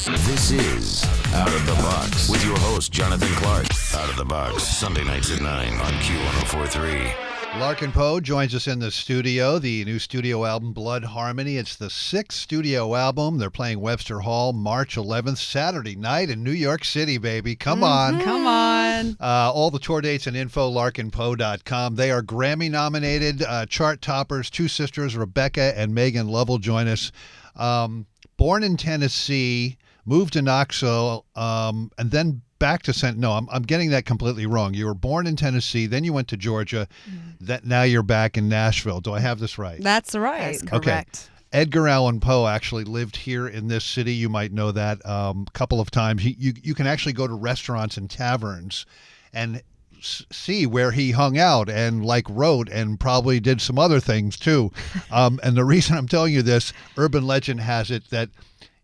This is Out of the Box with your host, Jonathan Clark. Out of the Box, Sunday nights at 9 on Q1043. Larkin Poe joins us in the studio, the new studio album, Blood Harmony. It's the 6th studio album. They're playing Webster Hall March 11th, Saturday night in New York City, baby. Come on. Come on. All the tour dates and info, larkinpoe.com. They are Grammy-nominated chart toppers. Two sisters, Rebecca and Megan Lovell, join us. Born in Tennessee, moved to Knoxville, and then back to I'm getting that completely wrong. You were born in Tennessee, then you went to Georgia, now you're back in Nashville. Do I have this right? That's right. That's correct. Okay. Edgar Allan Poe actually lived here in this city. You might know that a couple of times. You can actually go to restaurants and taverns and see where he hung out and wrote and probably did some other things too. And the reason I'm telling you this, urban legend has it that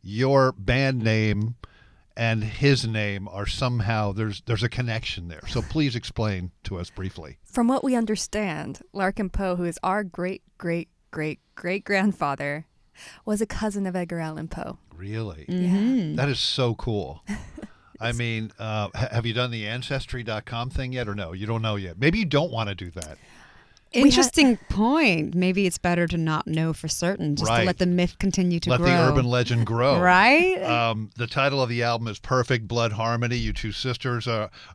your band name and his name are somehow, there's a connection there. So please explain to us briefly. From what we understand, Larkin Poe, who is our great-great-great-great-grandfather, was a cousin of Edgar Allan Poe. Really? Yeah. That is so cool. I mean, have you done the Ancestry.com thing yet or no? You don't know yet. Maybe you don't want to do that. Interesting point. Maybe it's better to not know for certain, just to let the myth continue to grow. Let the urban legend grow. Right? The title of the album is Perfect Blood Harmony. You two sisters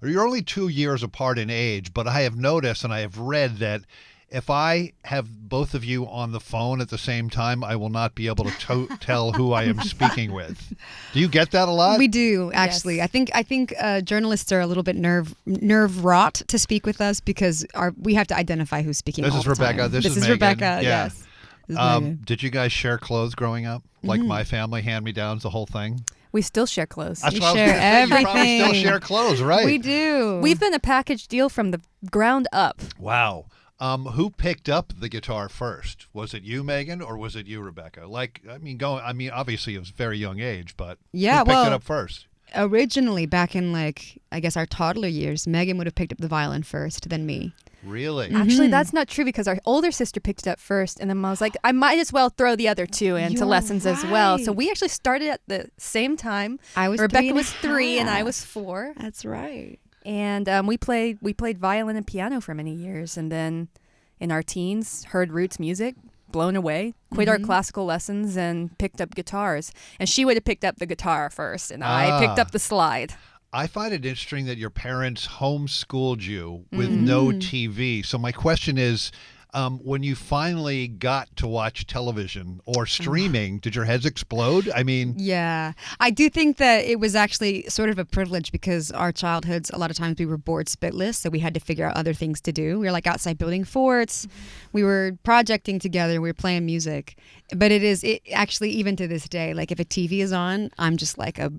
you're only 2 years apart in age, but I have noticed and I have read that if I have both of you on the phone at the same time, I will not be able to tell who I am speaking with. Do you get that a lot? We do, actually. Yes. I think journalists are a little bit nerve-wrought to speak with us because we have to identify who's speaking. This is Rebecca. Time. This is Megan. Rebecca. Yeah. Yes. Did you guys share clothes growing up? Like my family, hand-me-downs, the whole thing? We still share clothes. That's we what share everything. You probably still share clothes, right? We do. We've been a package deal from the ground up. Wow. Who picked up the guitar first? Was it you, Megan, or was it you, Rebecca? Obviously it was a very young age, but who picked it up first? Originally, back in I guess our toddler years, Megan would have picked up the violin first, then me. Really? Actually, that's not true because our older sister picked it up first, and then I was like, I might as well throw the other two into lessons as well. So we actually started at the same time. Rebecca was 3 and I was 4. That's right. And we played violin and piano for many years, and then in our teens heard roots music, blown away, quit our classical lessons, and picked up guitars. And she would have picked up the guitar first, and I picked up the slide. I find it interesting that your parents homeschooled you with no TV. So my question is, when you finally got to watch television or streaming, did your heads explode? I mean... Yeah. I do think that it was actually sort of a privilege because our childhoods, a lot of times we were bored spitless, so we had to figure out other things to do. We were outside building forts. We were projecting together. We were playing music. But it actually, even to this day, if a TV is on, I'm just like a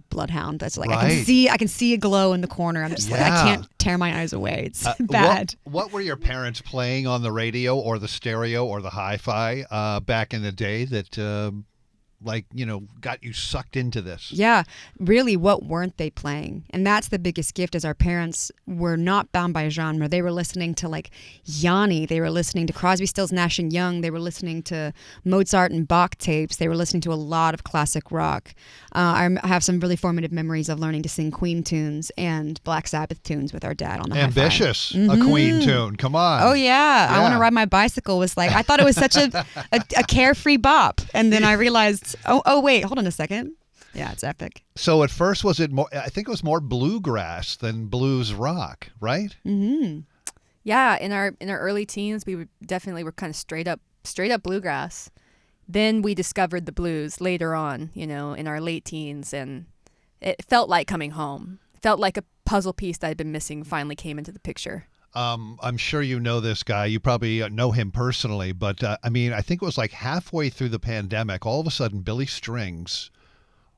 bloodhound. That's right. I can see a glow in the corner. I'm just I can't tear my eyes away. It's bad. What were your parents playing on the radio or the stereo or the hi-fi back in the day that got you sucked into this? Yeah, really, what weren't they playing? And that's the biggest gift is our parents were not bound by genre. They were listening to Yanni. They were listening to Crosby, Stills, Nash & Young. They were listening to Mozart and Bach tapes. They were listening to a lot of classic rock. I have some really formative memories of learning to sing Queen tunes and Black Sabbath tunes with our dad on the Ambitious, a Queen tune. Come on. Oh, yeah. I Want to Ride My Bicycle was I thought it was such a carefree bop. And then I realized, oh, wait, hold on a second. Yeah, it's epic. So at first, was it more, I think it was more bluegrass than blues rock, right? Mm-hmm. Yeah, in our early teens, we definitely were kind of straight up bluegrass. Then we discovered the blues later on, in our late teens, and it felt like coming home. It felt like a puzzle piece that had been missing finally came into the picture. I'm sure you know this guy. You probably know him personally, but I think it was halfway through the pandemic, all of a sudden, Billy Strings,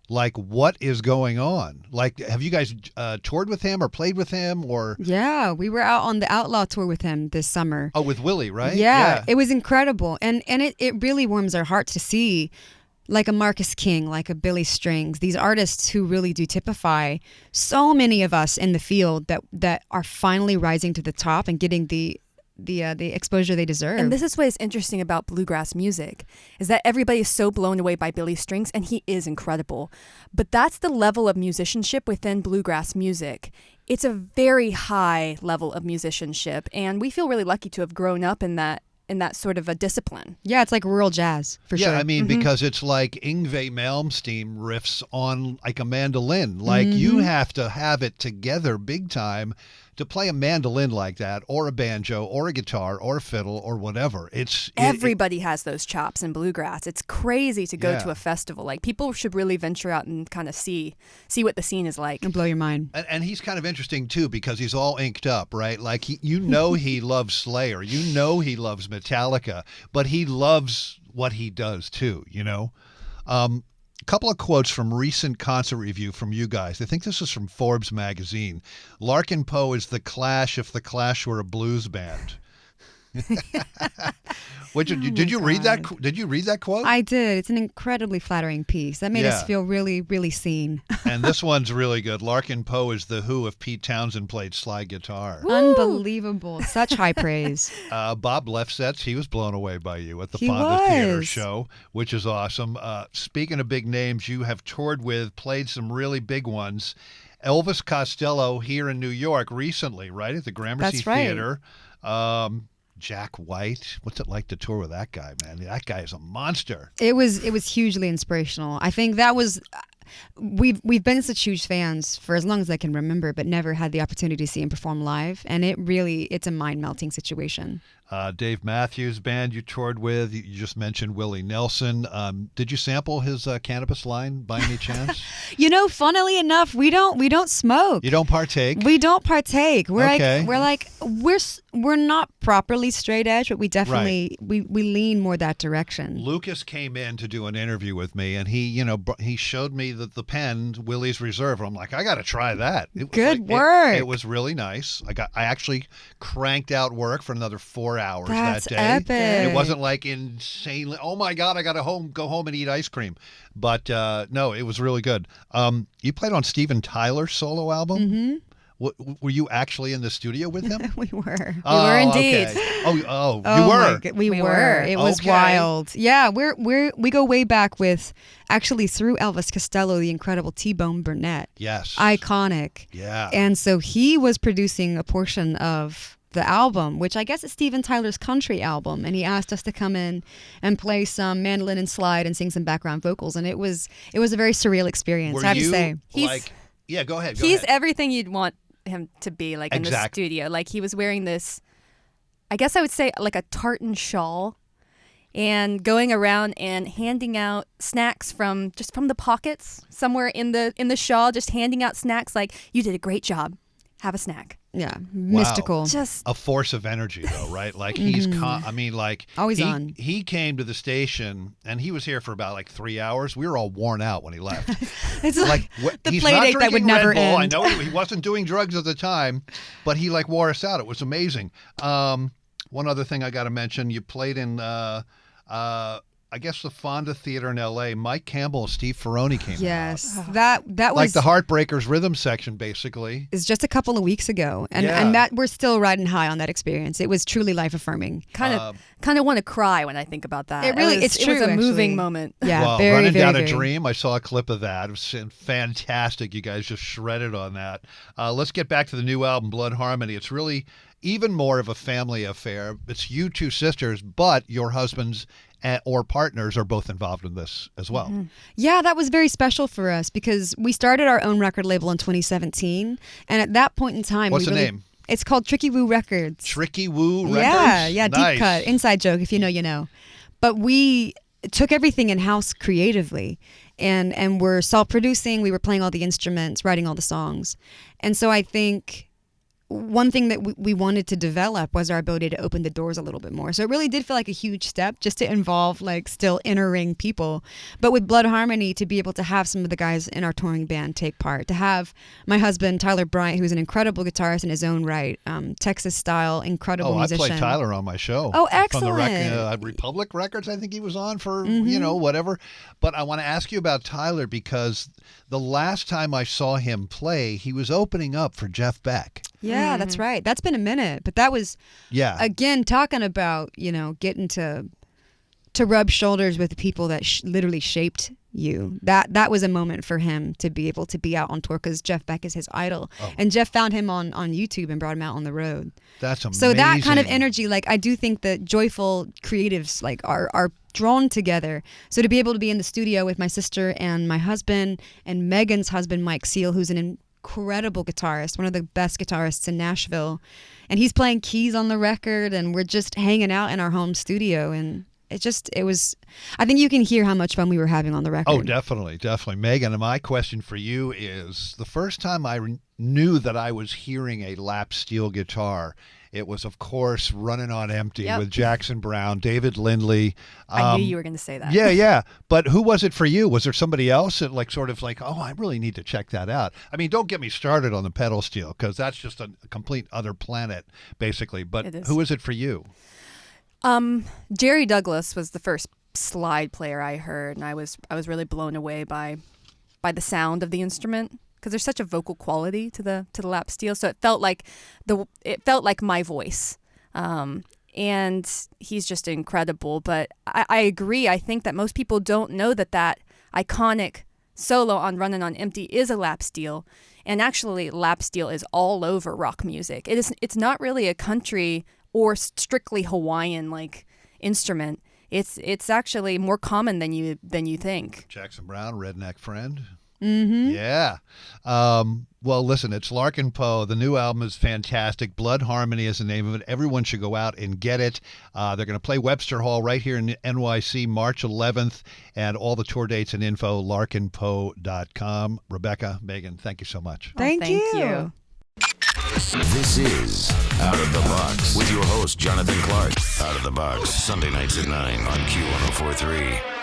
what is going on? Have you guys toured with him or played with him or? Yeah, we were out on the Outlaw tour with him this summer. Oh, with Willie, right? Yeah. It was incredible. And it really warms our hearts to see a Marcus King, a Billy Strings, these artists who really do typify so many of us in the field that are finally rising to the top and getting the the exposure they deserve. And this is what is interesting about bluegrass music, is that everybody is so blown away by Billy Strings, and he is incredible. But that's the level of musicianship within bluegrass music. It's a very high level of musicianship, and we feel really lucky to have grown up in that sort of a discipline. Yeah, it's like rural jazz, for sure. Yeah, I mean, because it's like Yngwie Malmsteen riffs on like a mandolin. Like you have to have it together big time to play a mandolin like that, or a banjo, or a guitar, or a fiddle, or whatever. Everybody has those chops in bluegrass. It's crazy to go Yeah. to a festival. Like, people should really venture out and kind of see what the scene is like. And blow your mind. And he's kind of interesting too because he's all inked up, right? Like he loves Slayer, he loves Metallica, but he loves what he does too. A couple of quotes from recent concert review from you guys. I think this is from Forbes magazine. Larkin Poe is the Clash if the Clash were a blues band. Did you read that? Did you read that quote? I did. It's an incredibly flattering piece. That made us Yeah. feel really, really seen. And this one's really good. Larkin Poe is the Who if Pete Townsend played slide guitar. Unbelievable. Such high praise. Bob Lefsetz, he was blown away by you at the He Fonda Theater was. show, which is awesome. Speaking of big names you have toured with, played some really big ones. Elvis Costello here in New York recently, right, at the Gramercy That's right. Theater. Jack White, what's it like to tour with that guy, man? That guy is a monster. It was hugely inspirational. I think that was we've been such huge fans for as long as I can remember, but never had the opportunity to see him perform live, and it's a mind-melting situation. Dave Matthews Band you toured with. You just mentioned Willie Nelson. Did you sample his cannabis line by any chance? Funnily enough, we don't smoke. You don't partake? We don't partake. Okay. We're not properly straight edge, but we definitely we lean more that direction. Lucas came in to do an interview with me, and he showed me the pen, Willie's Reserve. I'm like, I got to try that. It was Good work. It was really nice. I actually cranked out work for another 4 hours That's that day. epic. It wasn't like insanely, oh my God, I got to go home and eat ice cream. But no, it was really good. You played on Steven Tyler's solo album? Mm-hmm. Were you actually in the studio with him? We were. We were indeed. Okay. You Oh were? my God, we We were. were. It was Okay. wild. Yeah, we go way back with actually through Elvis Costello, the incredible T-Bone Burnett. Yes. Iconic. Yeah. And so he was producing a portion of the album, which I guess is Steven Tyler's country album, and he asked us to come in and play some mandolin and slide and sing some background vocals, and it was a very surreal experience, Were I have you to say. yeah, go ahead. He's everything you'd want him to be, like, in the Exactly. studio. Like, he was wearing this, I guess I would say, like a tartan shawl, and going around and handing out snacks from the pockets somewhere in the shawl, just handing out snacks like, you did a great job. Have a snack. Yeah, mystical. Just a force of energy, though, right? Like he's, Always on. He came to the station and he was here for about like 3 hours. We were all worn out when he left. It's the he's play not date that would drinking never Red Bull. I end. know he wasn't doing drugs at the time, but he like wore us out. It was amazing. One other thing I got to mention: you played in. I guess the Fonda Theater in L.A. Mike Campbell and Steve Ferroni came Yes, out. that was Like the Heartbreakers rhythm section, basically. is just a couple of weeks ago, and Yeah. and that we're still riding high on that experience. It was truly life affirming. kind of want to cry when I think about that. It really- it's it's It was true, a moving actually. moment. Yeah, Well, very, Running very, Down very. a Dream, I saw a clip of that. It was fantastic. You guys just shredded on that. Let's get back to the new album, Blood Harmony. It's really even more of a family affair. It's you two sisters, but your husbands or partners are both involved in this as well. Mm-hmm. Yeah, that was very special for us because we started our own record label in 2017, and at that point in time, What's the name? It's called Tricky Woo Records. Tricky Woo Records? Yeah, Nice. deep cut, inside joke. If you know, you know. But we took everything in house creatively, and we're self-producing. We were playing all the instruments, writing all the songs, and so I think one thing that we wanted to develop was our ability to open the doors a little bit more. So it really did feel like a huge step just to involve like still inner ring people. But with Blood Harmony, to be able to have some of the guys in our touring band take part, to have my husband, Tyler Bryant, who's an incredible guitarist in his own right, Texas style, incredible musician. I played Tyler on my show. Oh, From the excellent. Republic Records, I think he was on for, Mm-hmm. whatever. But I want to ask you about Tyler because the last time I saw him play, he was opening up for Jeff Beck. Yeah, that's right. That's been a minute, but that was again talking about getting to rub shoulders with the people that literally shaped you. That was a moment for him to be able to be out on tour because Jeff Beck is his idol, and Jeff found him on YouTube and brought him out on the road. That's amazing. So that kind of energy, like I do think that joyful creatives like are drawn together. So to be able to be in the studio with my sister and my husband and Megan's husband Mike Seal, who's an incredible guitarist, one of the best guitarists in Nashville, and he's playing keys on the record, and we're just hanging out in our home studio, and it was, I think you can hear how much fun we were having on the record. Oh, definitely. Megan, my question for you is, the first time I knew that I was hearing a lap steel guitar, it was, of course, Running on Empty with Jackson Browne, David Lindley. I knew you were going to say that. Yeah. But who was it for you? Was there somebody else that I really need to check that out? I mean, don't get me started on the pedal steel because that's just a complete other planet, basically. But who is it for you? Jerry Douglas was the first slide player I heard, and I was really blown away by the sound of the instrument because there's such a vocal quality to the lap steel. So it felt like my voice, and he's just incredible. But I agree. I think that most people don't know that iconic solo on Running on Empty is a lap steel, and actually lap steel is all over rock music. It's not really a country or strictly Hawaiian like instrument. It's actually more common than you think. Jackson Browne, Redneck Friend. Mm-hmm. Yeah. Well, listen, it's Larkin Poe. The new album is fantastic. Blood Harmony is the name of it. Everyone should go out and get it. They're going to play Webster Hall right here in NYC, March 11th, and all the tour dates and info, larkinpoe.com. Rebecca, Megan, thank you so much. Thank you. This is Out of the Box with your host, Jonathan Clark. Out of the Box, Sunday nights at 9 on Q1043.